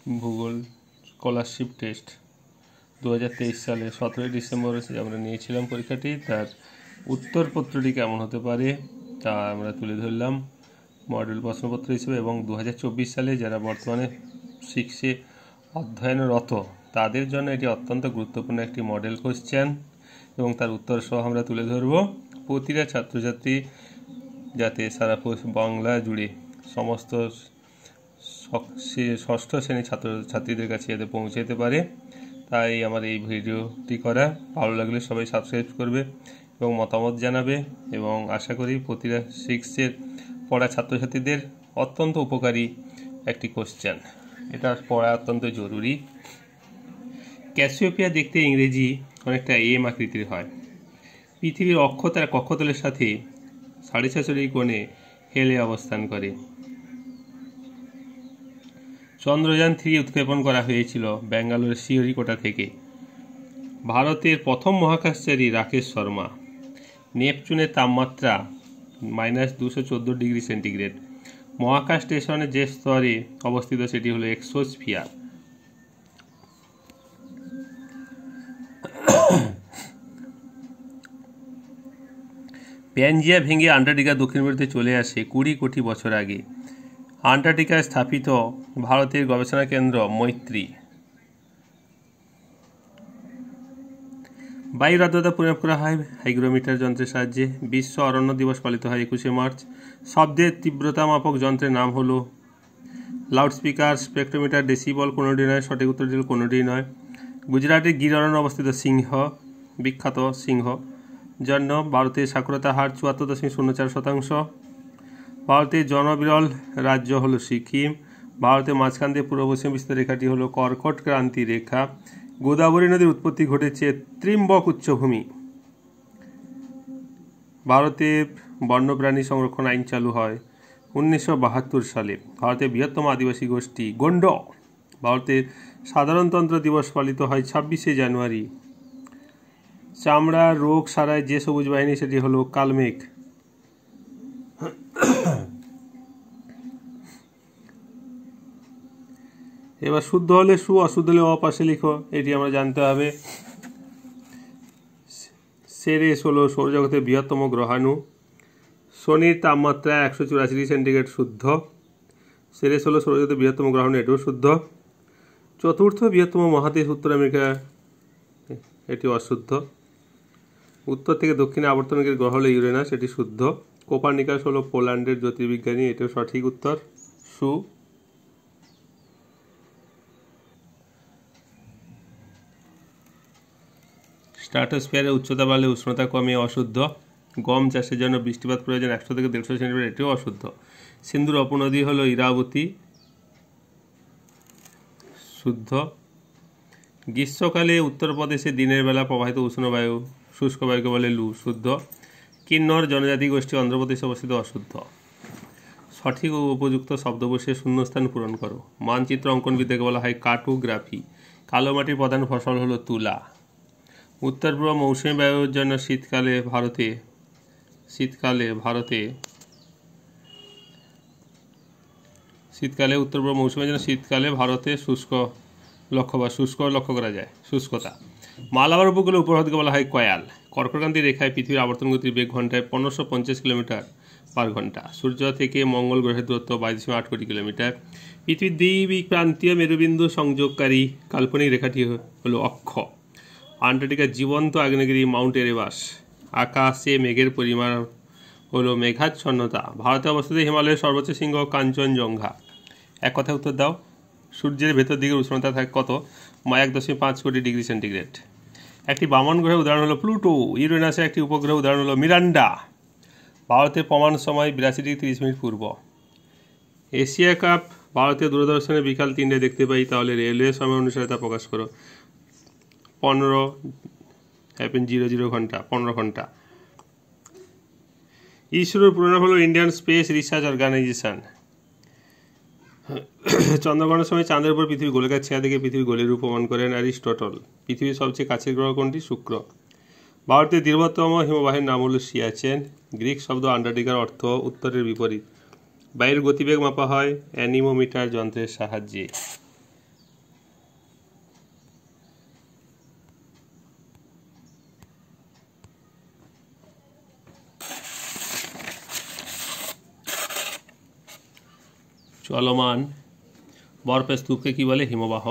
ভূগোল scholarship test 2023 সালে 17 December আমরা নিয়েছিলাম পরীক্ষাটি। তার উত্তরপত্রটি কেমন হতে পারে তা আমরা তুলে ধরলাম মডেল প্রশ্নপত্র হিসেবে। এবং 2024 সালে যারা বর্তমানে 6-এ অধ্যয়নরত তাদের জন্য এটি অত্যন্ত গুরুত্বপূর্ণ একটি মডেল কোশ্চেন এবং তার উত্তর সহ আমরা তুলে ধরব। প্রতিটা ছাত্রছাত্রী যাতে সারা বাংলা জুড়ে সমস্ত ষষ্ঠ শ্রেণীর ছাত্রছাত্রীদের কাছে যাতে পৌঁছে যেতে পারে, তাই আমার এই ভিডিওটি করা। ভালো লাগলে সবাই সাবস্ক্রাইব করবে এবং মতামত জানাবে, এবং আশা করি প্রতিটা 6-এর পড়া ছাত্রছাত্রীদের অত্যন্ত উপকারী একটি কোশ্চেন। এটা পড়া অত্যন্ত জরুরি। ক্যাসিওপিয়া দেখতে ইংরেজি অনেকটা এম আকৃতির হয়। পৃথিবীর অক্ষ তার কক্ষতলের সাথে 6.5 কোণে হেলে অবস্থান করে। চন্দ্রযান 3 উৎক্ষেপণ করা হয়েছিল ব্যাঙ্গালোরের শ্রীহরিকোটা থেকে। ভারতের প্রথম মহাকাশচারী রাকেশ শর্মা। নেপচুনের তাপমাত্রা -214 ডিগ্রি সেন্টিগ্রেড। মহাকাশ স্টেশনের যে স্তরে অবস্থিত সেটি হলো এক্সোস্ফিয়ার। প্যানজিয়া ভেঙে আন্টার্কটিকা দক্ষিণ মেরুতে চলে আসে 20 কোটি বছর আগে। আন্টার্কটিকায় স্থাপিত ভারতের গবেষণা কেন্দ্র মৈত্রী। বায়ুর আর্দ্রতা পরিমাপ করা হয় হাইগ্রোমিটার যন্ত্রের সাহায্যে। বিশ্ব অরণ্য দিবস পালিত হয় 21শে মার্চ। শব্দের তীব্রতা মাপক যন্ত্রের নাম হলো লাউডস্পিকার, স্পেকট্রোমিটার, ডেসিবল। কোনোটি নয়, সঠিক উত্তর দিল কোনোটি নয়। গুজরাটের গির অরণ্য অবস্থিত সিংহ, বিখ্যাত সিংহ জন্য। ভারতের সাক্ষরতা হার 74.04%। ভারতের জনবিরল রাজ্য হলো সিকিম। ভারতের মাঝখান দিয়ে পূর্ব পশ্চিম বিস্তৃত রেখাটি হলো কর্কট ক্রান্তি রেখা। গোদাবরী নদীর উৎপত্তি ঘটেছে ত্রিম্বক উচ্চভূমি। ভারতে বন্যপ্রাণী সংরক্ষণ আইন চালু হয় 1972 সালে। ভারতের বৃহত্তম আদিবাসী গোষ্ঠী গোন্ড। ভারতের সাধারণতন্ত্র দিবস পালিত হয় 26শে জানুয়ারি। চামড়ার রোগ সারায় যে সবুজ বাহিনী সেটি হলো কালমেঘ। এবার শুদ্ধ হলে সু, অশুদ্ধ হলে অপাশে লিখো, এটি আমরা জানতে হবে। সেরেস হলো সৌরজগতের বৃহত্তম গ্রহাণু। শনির তাপমাত্রা 184 ডিগ্রি সেন্টিগ্রেড শুদ্ধ। সেরেস হলো সৌরজগতের বৃহত্তম গ্রহাণু, এটিও শুদ্ধ। চতুর্থ বৃহত্তম মহাদেশ উত্তর আমেরিকা, এটি অশুদ্ধ। উত্তর থেকে দক্ষিণে আবর্তনকের গ্রহ হলো ইউরেনাস, এটি শুদ্ধ। কোপার্নিকাস হলো পোল্যান্ডের জ্যোতির্বিজ্ঞানী, এটিও সঠিক উত্তর, সু। স্ট্র্যাটোস্ফিয়ারের উচ্চতা বাড়লে উষ্ণতা কমে, অশুদ্ধ। গম চাষের জন্য বৃষ্টিপাত প্রয়োজন 100 থেকে 150 সেন্টিমিটার, এটিও অশুদ্ধ। সিন্ধুর উপনদী হলো ইরাবতী, শুদ্ধ। গ্রীষ্মকালে উত্তরপ্রদেশে দিনের বেলা প্রবাহিত উষ্ণ বায়ু, শুষ্ক বায়ুকে বলে লু, শুদ্ধ। কিন্নর জনজাতি গোষ্ঠী অন্ধ্রপ্রদেশে অবস্থিত, অশুদ্ধ। সঠিক ও উপযুক্ত শব্দ বসিয়ে শূন্যস্থান পূরণ করো। মানচিত্র অঙ্কনবিদ্যাকে বলা হয় কার্টোগ্রাফি। কালো মাটির প্রধান ফসল হলো তুলা। উত্তর পূর্ব মৌসুমী বায়ুর জন্য শীতকালে উত্তর পূর্ব মৌসুমের জন্য শীতকালে ভারতে শুষ্ক লক্ষ্য করা যায়, শুষ্কতা। মালাবার উপকূলে উপহ্রদকে বলা হয় কয়াল। কর্কটক্রান্তি রেখায় পৃথিবীর আবর্তন গতির বেগ ঘন্টায় 1550 কিলোমিটার/ঘন্টা। সূর্য থেকে মঙ্গল গ্রহের দূরত্ব 22.8 কোটি কিলোমিটার। পৃথিবীর দ্বিপ্রান্তীয় মেরুবিন্দু সংযোগকারী কাল্পনিক রেখাটি হলো অক্ষ। আন্টার্কটিকার জীবন্ত আগ্নেয়গিরি মাউন্ট এরেবাস। আকাশে মেঘের পরিমাণ হলো মেঘাচ্ছন্নতা। ভারতে অবস্থিত হিমালয়ের সর্বোচ্চ শৃঙ্গ কাঞ্চনজঙ্ঘা। এক কথায় উত্তর দাও। সূর্যের ভেতর দিকে উষ্ণতা থাকে কত? 1.5 কোটি ডিগ্রি সেন্টিগ্রেড। একটি বামন গ্রহের উদাহরণ হলো প্লুটো। ইউরেনাসের একটি উপগ্রহের উদাহরণ হলো মিরান্ডা। ভারতের প্রমাণ সময় 82:30 পূর্ব। এশিয়া কাপ ভারতীয় দূরদর্শনে বিকাল 3টায় দেখতে পাই, তাহলে রেলওয়ে সময় অনুসারে তা প্রকাশ করো। 15:00 ঘন্টা, 15 ঘন্টা। ইসরোর পুরো নাম হলো ইন্ডিয়ান স্পেস রিসার্চ অর্গানাইজেশন। চন্দ্রগ্রহণের সময় চাঁদের উপর পৃথিবী গোলাকার ছায়া দেখে পৃথিবী গোলের রূপ প্রমাণ করেন অ্যারিস্টটল। পৃথিবীর সবচেয়ে কাছের গ্রহ কোনটি? শুক্র। ভারতের দীর্ঘতম হিমবাহের নাম হলো সিয়াচেন। গ্রিক শব্দ আন্টার্কটিকার অর্থ উত্তরের বিপরীত। বায়ুর গতিবেগ মাপা হয় অ্যানিমোমিটার যন্ত্রের সাহায্যে। চলমান বরফের স্তূপকে কি বলে? হিমবাহ।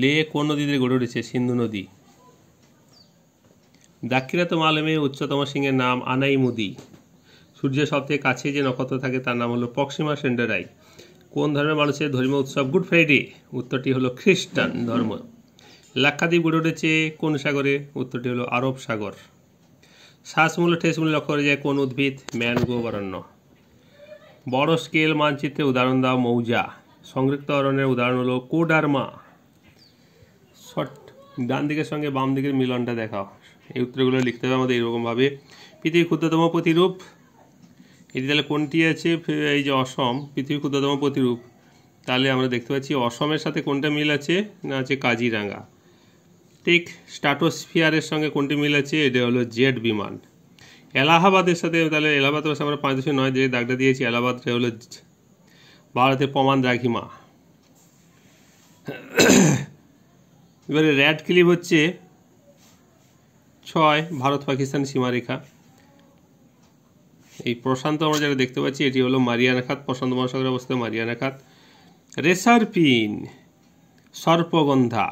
লে কোন নদী দিয়ে গড়ে উঠেছে? সিন্ধু নদী। দাক্ষিণাত্য মালভূমির উচ্চতম শৃঙ্গের নাম আনাইমুদি। সূর্যের সবথেকে কাছে যে নক্ষত্র থাকে তার নাম হলো প্রক্সিমা সেন্টারাই। কোন ধর্মের মানুষের ধর্মীয় উৎসব গুড ফ্রাইডে? উত্তরটি হলো খ্রিস্টান ধর্ম। লাক্ষাদ্বীপ গড়ে উঠেছে কোন সাগরে? উত্তরটি হলো আরব সাগর। শ্বাসমূল ঠেসমূল লক্ষ্য করা যায় কোন উদ্ভিদ? ম্যানগ্রোভ অরণ্য। বড় স্কেল মানচিত্রে উদাহরণ দাও। মৌজা। সংরক্ষিত অরণ্যের উদাহরণ হলো কোডারমা। শর্ট ডান দিকের সঙ্গে বাম দিকের মিলনটা দেখাও। এই উত্তরগুলো লিখতে হবে আমাদের এরকমভাবে। পৃথিবীর ক্ষুদ্রতম প্রতিরূপ, এটি তাহলে কোনটি আছে? এই যে অসম পৃথিবীর ক্ষুদ্রতম প্রতিরূপ, তাহলে আমরা দেখতে পাচ্ছি অসমের সাথে কোনটা মিল আছে? না আছে কাজিরাঙ্গা। ঠিক স্ট্রাটোস্ফিয়ারের সঙ্গে কোনটি মিল আছে? এটা হলো জেট বিমান। এলাহাবাদের সাথে, তাহলে এলাহাবাদ আমরা 5.9 যে দাগটা দিয়েছি, এলাহাবাদটা হলো ভারতের প্রমাণ দ্রাঘিমা। এবারে র্যাড ক্লিপ হচ্ছে 6 ভারত পাকিস্তান সীমারেখা। এই প্রশান্ত আমরা যেটা দেখতে পাচ্ছি এটি হলো মারিয়ানা খাত, প্রশান্ত মহাসাগরে অবস্থিত মারিয়ানা খাত। রেসার পিন, সর্পগন্ধা।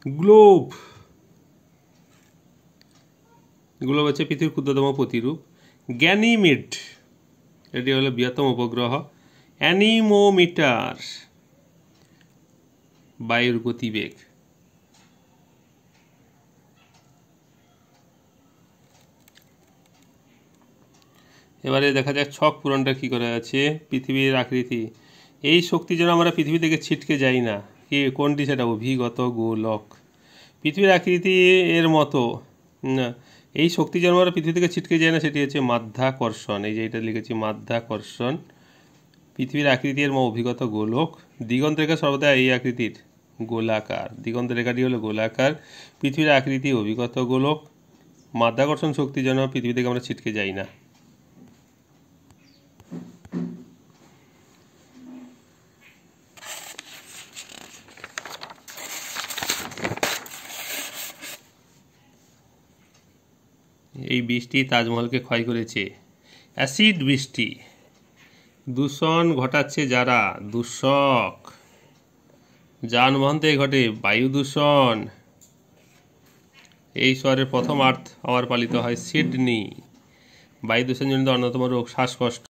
গ্লোব, গ্লোব হচ্ছে পৃথিবীর ক্ষুদ্রতম প্রতিরূপ। গ্যানিমিড, এটি হলো বৃহত্তম উপগ্রহ। অ্যানিমোমিটার, বায়ুর গতিবেগ। এবারে দেখা যাক ছক পূরণটা কী করে আছে। পৃথিবীর আকৃতি, এই শক্তি যেন আমরা পৃথিবী থেকে ছিটকে যাই না, কি কোনটি সেটা? অভিগত গোলক। পৃথিবীর আকৃতি এর মতো না, এই শক্তি যেন আমরা পৃথিবী থেকে ছিটকে যাই না, সেটি হচ্ছে মাধ্যাকর্ষণ। এই যে এটা লিখেছি মাধ্যাকর্ষণ। পৃথিবীর আকৃতির অভিগত গোলক। দিগন্ত রেখা সর্বদা এই আকৃতির, গোলাকার। দিগন্ত রেখাটি হলো গোলাকার। পৃথিবীর আকৃতি অভিগত গোলক। মাধ্যাকর্ষণ শক্তি যেন পৃথিবী থেকে আমরা ছিটকে যাই না। এই বৃষ্টি তাজমহলকে ক্ষয় করেছে। অ্যাসিড বৃষ্টি। দূষণ ঘটাচ্ছে যারা? দূষক। যানবাহন থেকে ঘটে বায়ু দূষণ। এই শহরের প্রথম আর্থ আওয়ার পালিত হয় সিডনি। বায়ু দূষণজনিত অন্যতম রোগ শ্বাসকষ্ট।